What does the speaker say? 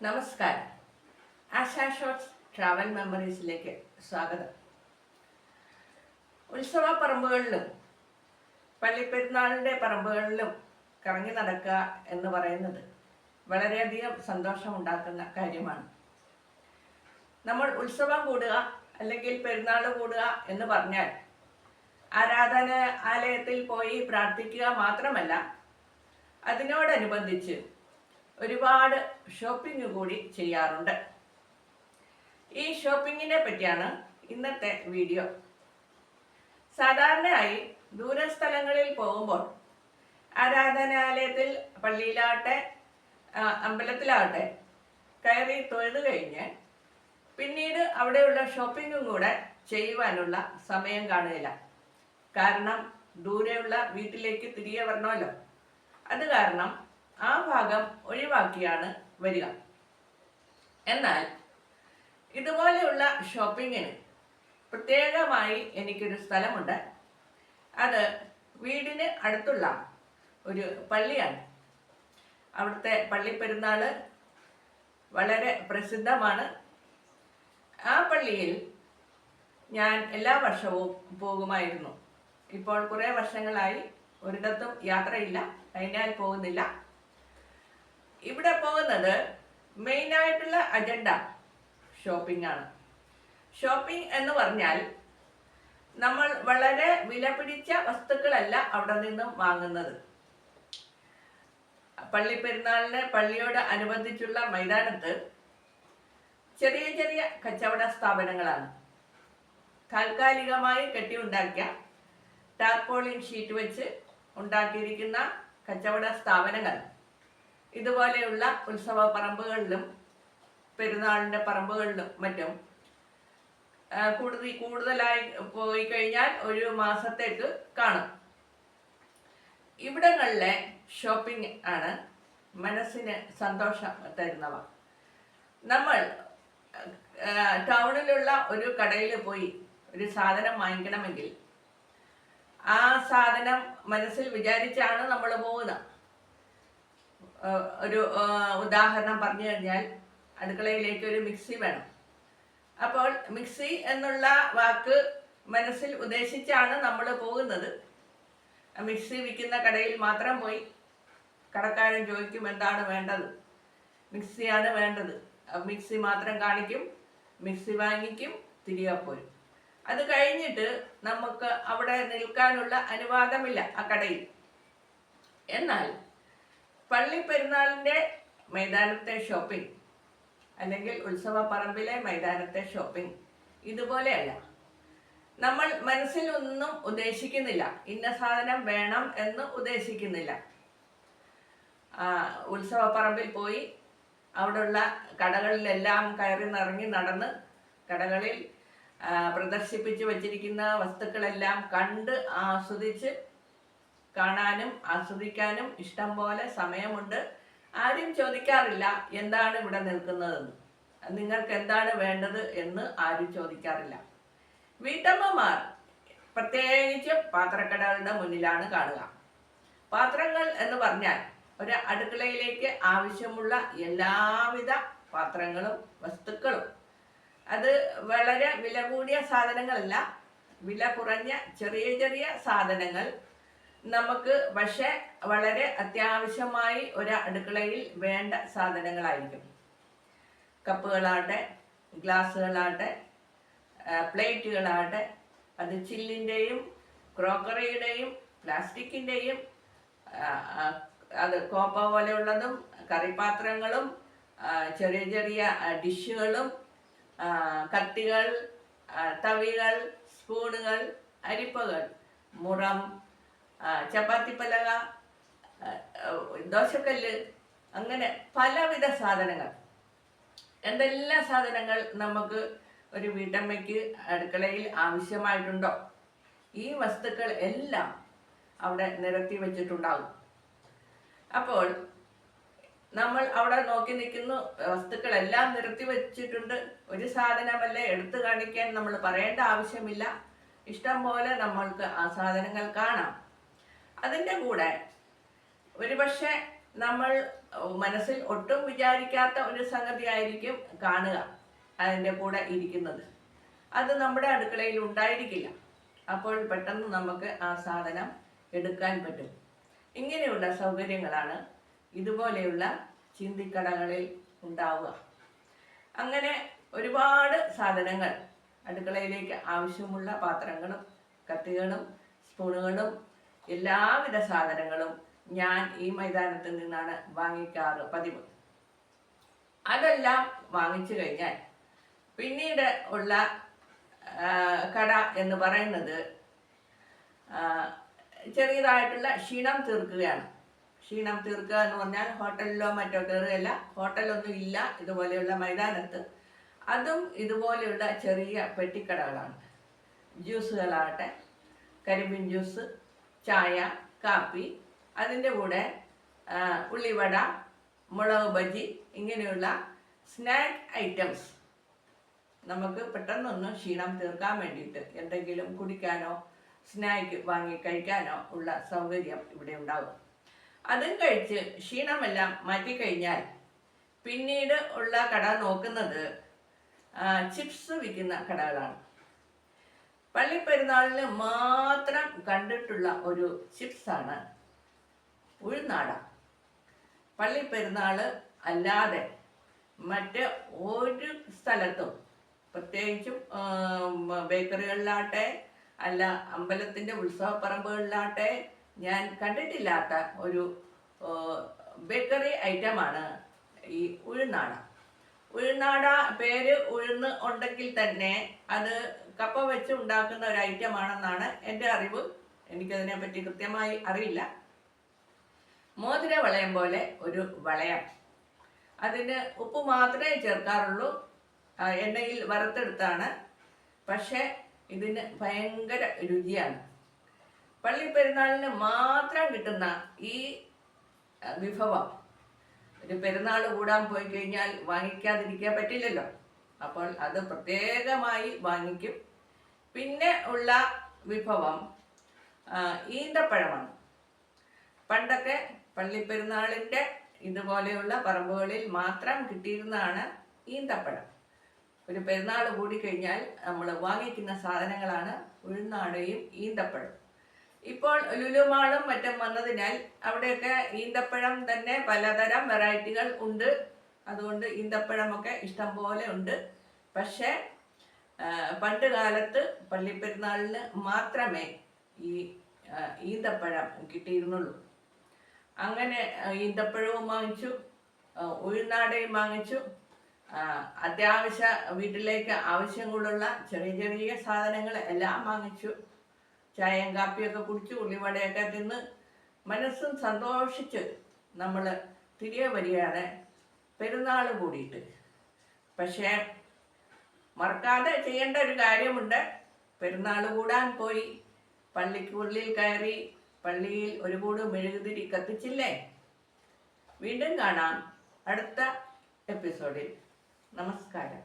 നമസ്കാരം. ASHA shorts travel മെമ്മറീസിലേക്ക് സ്വാഗതം. ഉത്സവ പറമ്പുകളിലും പള്ളിപ്പെരുന്നാളിൻ്റെ പറമ്പുകളിലും കറങ്ങി നടക്കുക എന്ന് പറയുന്നത് വളരെയധികം സന്തോഷമുണ്ടാക്കുന്ന കാര്യമാണ്. നമ്മൾ ഉത്സവം കൂടുക അല്ലെങ്കിൽ പെരുന്നാൾ കൂടുക എന്ന് പറഞ്ഞാൽ ആരാധനാലയത്തിൽ പോയി പ്രാർത്ഥിക്കുക മാത്രമല്ല, അതിനോടനുബന്ധിച്ച് ഒരുപാട് ഷോപ്പിംഗ് കൂടി ചെയ്യാറുണ്ട്. ഈ ഷോപ്പിങ്ങിനെ പറ്റിയാണ് ഇന്നത്തെ വീഡിയോ. സാധാരണയായി ദൂരസ്ഥലങ്ങളിൽ പോകുമ്പോൾ ആരാധനാലയത്തിൽ, പള്ളിയിലാവട്ടെ അമ്പലത്തിലാവട്ടെ കയറി തൊഴുതു കഴിഞ്ഞ് പിന്നീട് അവിടെയുള്ള ഷോപ്പിങ്ങും കൂടെ ചെയ്യുവാനുള്ള സമയം കാണുകയില്ല. കാരണം ദൂരെയുള്ള വീട്ടിലേക്ക് തിരികെ വരണമല്ലോ. അത് കാരണം ആ ഭാഗം ഒഴിവാക്കിയാണ് വരിക. എന്നാൽ ഇതുപോലെയുള്ള ഷോപ്പിങ്ങിന് പ്രത്യേകമായി എനിക്കൊരു സ്ഥലമുണ്ട്. അത് വീടിന് അടുത്തുള്ള ഒരു പള്ളിയാണ്. അവിടുത്തെ പള്ളിപ്പെരുന്നാൾ വളരെ പ്രസിദ്ധമാണ്. ആ പള്ളിയിൽ ഞാൻ എല്ലാ വർഷവും പോകുമായിരുന്നു. ഇപ്പോൾ കുറേ വർഷങ്ങളായി ഒരിടത്തും യാത്രയില്ല, അതിനാൽ പോകുന്നില്ല. ഇവിടെ പോകുന്നത് മെയിനായിട്ടുള്ള അജണ്ട ഷോപ്പിംഗ് ആണ്. ഷോപ്പിംഗ് എന്ന് പറഞ്ഞാൽ നമ്മൾ വളരെ വില പിടിച്ച വസ്തുക്കളല്ല അവിടെ നിന്നും വാങ്ങുന്നത്. പള്ളിപ്പെരുന്നാളിന് പള്ളിയോട് അനുബന്ധിച്ചുള്ള മൈതാനത്ത് ചെറിയ ചെറിയ കച്ചവട സ്ഥാപനങ്ങളാണ്. താൽക്കാലികമായി കെട്ടിയുണ്ടാക്കിയ ടാർപോളിൻ ഷീറ്റ് വെച്ച് ഉണ്ടാക്കിയിരിക്കുന്ന കച്ചവട സ്ഥാപനങ്ങൾ ഇതുപോലെയുള്ള ഉത്സവ പറമ്പുകളിലും പെരുന്നാളിൻ്റെ പറമ്പുകളിലും മറ്റും കൂടുതലായി പോയി കഴിഞ്ഞാൽ ഒരു മാസത്തേക്ക് കാണും. ഇവിടങ്ങളിലെ ഷോപ്പിംഗ് ആണ് മനസ്സിന് സന്തോഷം തരുന്നവ. നമ്മൾ ടൗണിലുള്ള ഒരു കടയിൽ പോയി ഒരു സാധനം വാങ്ങിക്കണമെങ്കിൽ ആ സാധനം മനസ്സിൽ വിചാരിച്ചാണ് നമ്മൾ പോകുന്നത്. ഒരു ഉദാഹരണം പറഞ്ഞു കഴിഞ്ഞാൽ, അടുക്കളയിലേക്ക് ഒരു മിക്സി വേണം. അപ്പോൾ മിക്സി എന്നുള്ള വാക്ക് മനസ്സിൽ ഉദ്ദേശിച്ചാണ് നമ്മൾ പോകുന്നത്. മിക്സി വിൽക്കുന്ന കടയിൽ മാത്രം പോയി കടക്കാരൻ ചോദിക്കും എന്താണ് വേണ്ടത്, മിക്സിയാണ് വേണ്ടത്. മിക്സി മാത്രം കാണിക്കും, മിക്സി വാങ്ങിക്കും, തിരികെ പോരും. അത് കഴിഞ്ഞിട്ട് നമുക്ക് അവിടെ നിൽക്കാനുള്ള അനുവാദമില്ല ആ കടയിൽ. എന്നാൽ പള്ളി പെരുന്നാളിൻ്റെ മൈതാനത്തെ ഷോപ്പിംഗ് അല്ലെങ്കിൽ ഉത്സവ പറമ്പിലെ മൈതാനത്തെ ഷോപ്പിംഗ് ഇതുപോലെയല്ല. നമ്മൾ മനസ്സിൽ ഒന്നും ഉദ്ദേശിക്കുന്നില്ല, ഇന്ന സാധനം വേണം എന്ന് ഉദ്ദേശിക്കുന്നില്ല. ഉത്സവ പറമ്പിൽ പോയി അവിടെയുള്ള കടകളിലെല്ലാം കയറി നിറങ്ങി നടന്ന് കടകളിൽ പ്രദർശിപ്പിച്ചു വച്ചിരിക്കുന്ന വസ്തുക്കളെല്ലാം കണ്ട് ആസ്വദിച്ച് കാണാനും ആസ്വദിക്കാനും ഇഷ്ടം പോലെ സമയമുണ്ട്. ആരും ചോദിക്കാറില്ല എന്താണ് ഇവിടെ നിൽക്കുന്നതെന്ന്, നിങ്ങൾക്ക് എന്താണ് വേണ്ടത് എന്ന് ആരും ചോദിക്കാറില്ല. വീട്ടമ്മമാർ പ്രത്യേകിച്ച് പാത്രക്കടകളുടെ മുന്നിലാണ് കാണുക. പാത്രങ്ങൾ എന്ന് പറഞ്ഞാൽ ഒരു അടുക്കളയിലേക്ക് ആവശ്യമുള്ള എല്ലാവിധ പാത്രങ്ങളും വസ്തുക്കളും. അത് വളരെ വില കൂടിയ സാധനങ്ങളല്ല, വില കുറഞ്ഞ ചെറിയ ചെറിയ സാധനങ്ങൾ നമുക്ക് പക്ഷെ വളരെ അത്യാവശ്യമായി ഒരു അടുക്കളയിൽ വേണ്ട സാധനങ്ങളായിരിക്കും. കപ്പുകളാകട്ടെ, ഗ്ലാസ്സുകളാകട്ടെ, പ്ലേറ്റുകളാകട്ടെ, അത് ചില്ലിൻ്റെയും ക്രോക്കറിയുടെയും പ്ലാസ്റ്റിക്കിൻ്റെയും, അത് കോപ്പ പോലെയുള്ളതും, കറിപാത്രങ്ങളും, ചെറിയ ചെറിയ ഡിഷുകളും, കത്തികൾ, തവികൾ, സ്പൂണുകൾ, അരിപ്പകൾ, മുറം, ചപ്പാത്തിപ്പലക, ദോശക്കല്ല്, അങ്ങനെ പലവിധ സാധനങ്ങൾ. എന്തെല്ലാം സാധനങ്ങൾ നമുക്ക് ഒരു വീട്ടമ്മയ്ക്ക് അടുക്കളയിൽ ആവശ്യമായിട്ടുണ്ടോ, ഈ വസ്തുക്കൾ എല്ലാം അവിടെ നിരത്തി വെച്ചിട്ടുണ്ടാകും. അപ്പോൾ നമ്മൾ അവിടെ നോക്കി നിൽക്കുന്നു, വസ്തുക്കളെല്ലാം നിരത്തി വെച്ചിട്ടുണ്ട്. ഒരു സാധനമല്ലേ എടുത്തു കാണിക്കാൻ നമ്മൾ പറയേണ്ട ആവശ്യമില്ല. ഇഷ്ടം പോലെ നമ്മൾക്ക് ആ സാധനങ്ങൾ കാണാം. അതിൻ്റെ കൂടെ ഒരുപക്ഷെ നമ്മൾ മനസ്സിൽ ഒട്ടും വിചാരിക്കാത്ത ഒരു സംഗതി ആയിരിക്കും കാണുക അതിൻ്റെ കൂടെ ഇരിക്കുന്നത്. അത് നമ്മുടെ അടുക്കളയിൽ ഉണ്ടായിരിക്കില്ല. അപ്പോൾ പെട്ടെന്ന് നമുക്ക് ആ സാധനം എടുക്കാൻ പറ്റും. ഇങ്ങനെയുള്ള സൗകര്യങ്ങളാണ് ഇതുപോലെയുള്ള ചിന്തിക്കടകളിൽ ഉണ്ടാവുക. അങ്ങനെ ഒരുപാട് സാധനങ്ങൾ, അടുക്കളയിലേക്ക് ആവശ്യമുള്ള പാത്രങ്ങളും കത്തികളും സ്പൂണുകളും എല്ലാവിധ സാധനങ്ങളും ഞാൻ ഈ മൈതാനത്ത് നിന്നാണ് വാങ്ങിക്കാറ് പതിവ്. അതെല്ലാം വാങ്ങിച്ചു കഴിഞ്ഞാൽ പിന്നീട് ഉള്ള കട എന്ന് പറയുന്നത് ചെറിയതായിട്ടുള്ള ക്ഷീണം തീർക്കുകയാണ്. ക്ഷീണം തീർക്കുക എന്ന് പറഞ്ഞാൽ ഹോട്ടലിലോ മറ്റോ കയറുകയല്ല. ഹോട്ടലൊന്നും ഇല്ല ഇതുപോലെയുള്ള മൈതാനത്ത്. അതും ഇതുപോലെയുള്ള ചെറിയ പെട്ടിക്കടകളാണ്. ജ്യൂസുകളാകട്ടെ, കരിമ്പിൻ ജ്യൂസ്, ചായ, കാപ്പി, അതിൻ്റെ കൂടെ ഉള്ളിവട, മുളക് ബജി, ഇങ്ങനെയുള്ള സ്നാക്ക് ഐറ്റംസ്. നമുക്ക് പെട്ടെന്നൊന്ന് ക്ഷീണം തീർക്കാൻ വേണ്ടിയിട്ട് എന്തെങ്കിലും കുടിക്കാനോ സ്നാക്ക് വാങ്ങി കഴിക്കാനോ ഉള്ള സൗകര്യം ഇവിടെ ഉണ്ടാകും. അതും കഴിച്ച് ക്ഷീണമെല്ലാം മാറ്റിക്കഴിഞ്ഞാൽ പിന്നീട് ഉള്ള കട നോക്കുന്നത് ചിപ്സ് വിൽക്കുന്ന കടകളാണ്. പള്ളിപ്പെരുന്നാളിന് മാത്രം കണ്ടിട്ടുള്ള ഒരു ചിപ്സാണ് ഉഴുന്നാട. പള്ളിപ്പെരുന്നാൾ അല്ലാതെ മറ്റ് ഒരു സ്ഥലത്തും, പ്രത്യേകിച്ചും ബേക്കറികളിലാട്ടെ അല്ല അമ്പലത്തിൻ്റെ ഉത്സവപ്പറമ്പുകളിലാട്ടെ ഞാൻ കണ്ടിട്ടില്ലാത്ത ഒരു ബേക്കറി ഐറ്റമാണ് ഈ ഉഴുന്നാട. ഉഴുന്നാട പേര് ഉഴുന്ന് ഉണ്ടെങ്കിൽ തന്നെ അത് കപ്പ വെച്ച് ഉണ്ടാക്കുന്ന ഒരു ഐറ്റമാണെന്നാണ് എൻ്റെ അറിവ്. എനിക്കതിനെ പറ്റി കൃത്യമായി അറിയില്ല. മോതിര വളയം പോലെ ഒരു വളയം, അതിന് ഉപ്പ് മാത്രമേ ചേർക്കാറുള്ളൂ, എണ്ണയിൽ വറുത്തെടുത്താണ്. പക്ഷേ ഇതിന് ഭയങ്കര രുചിയാണ്. പള്ളിപ്പെരുന്നാളിന് മാത്രം കിട്ടുന്ന ഈ വിഭവം ഒരു പെരുന്നാൾ കൂടാൻ പോയി കഴിഞ്ഞാൽ വാങ്ങിക്കാതിരിക്കാൻ പറ്റില്ലല്ലോ. അപ്പോൾ അത് പ്രത്യേകമായി വാങ്ങിക്കും. പിന്നെ ഉള്ള വിഭവം ഈന്തപ്പഴമാണ്. പണ്ടൊക്കെ പള്ളിപ്പെരുന്നാളിൻ്റെ ഇതുപോലെയുള്ള പറമ്പുകളിൽ മാത്രം കിട്ടിയിരുന്നതാണ് ഈന്തപ്പഴം. ഒരു പെരുന്നാൾ കൂടിക്കഴിഞ്ഞാൽ നമ്മൾ വാങ്ങിക്കുന്ന സാധനങ്ങളാണ് ഉഴുന്നാടയും ഈന്തപ്പഴം. ഇപ്പോൾ ലുലുമാളും മറ്റും വന്നതിനാൽ അവിടെയൊക്കെ ഈന്തപ്പഴം തന്നെ പലതരം വെറൈറ്റികൾ ഉണ്ട്. അതുകൊണ്ട് ഈന്തപ്പഴമൊക്കെ ഇഷ്ടം പോലെ ഉണ്ട്. പക്ഷേ പണ്ട് കാലത്ത് പള്ളിപ്പെരുന്നാളിന് മാത്രമേ ഈ ഈന്തപ്പഴം കിട്ടിയിരുന്നുള്ളൂ. അങ്ങനെ ഈന്തപ്പഴവും വാങ്ങിച്ചു, ഉഴുന്നാടയും വാങ്ങിച്ചു, അത്യാവശ്യ വീട്ടിലേക്ക് ആവശ്യങ്ങളുള്ള ചെറിയ ചെറിയ സാധനങ്ങൾ എല്ലാം വാങ്ങിച്ചു. ചായയും കാപ്പിയൊക്കെ കുടിച്ച് ഉള്ളിവടയൊക്കെ തിന്ന് മനസ്സും സന്തോഷിച്ച് നമ്മൾ തിരികെ വരികയാണ് പെരുന്നാൾ കൂടിയിട്ട്. പക്ഷേ മറക്കാതെ ചെയ്യേണ്ട ഒരു കാര്യമുണ്ട്. പെരുന്നാൾ കൂടാൻ പോയി പള്ളിക്കുള്ളിൽ കയറി പള്ളിയിൽ ഒരു കൂട് മെഴുകുതിരി കത്തിച്ചില്ലേ? വീണ്ടും കാണാം അടുത്ത എപ്പിസോഡിൽ. നമസ്കാരം.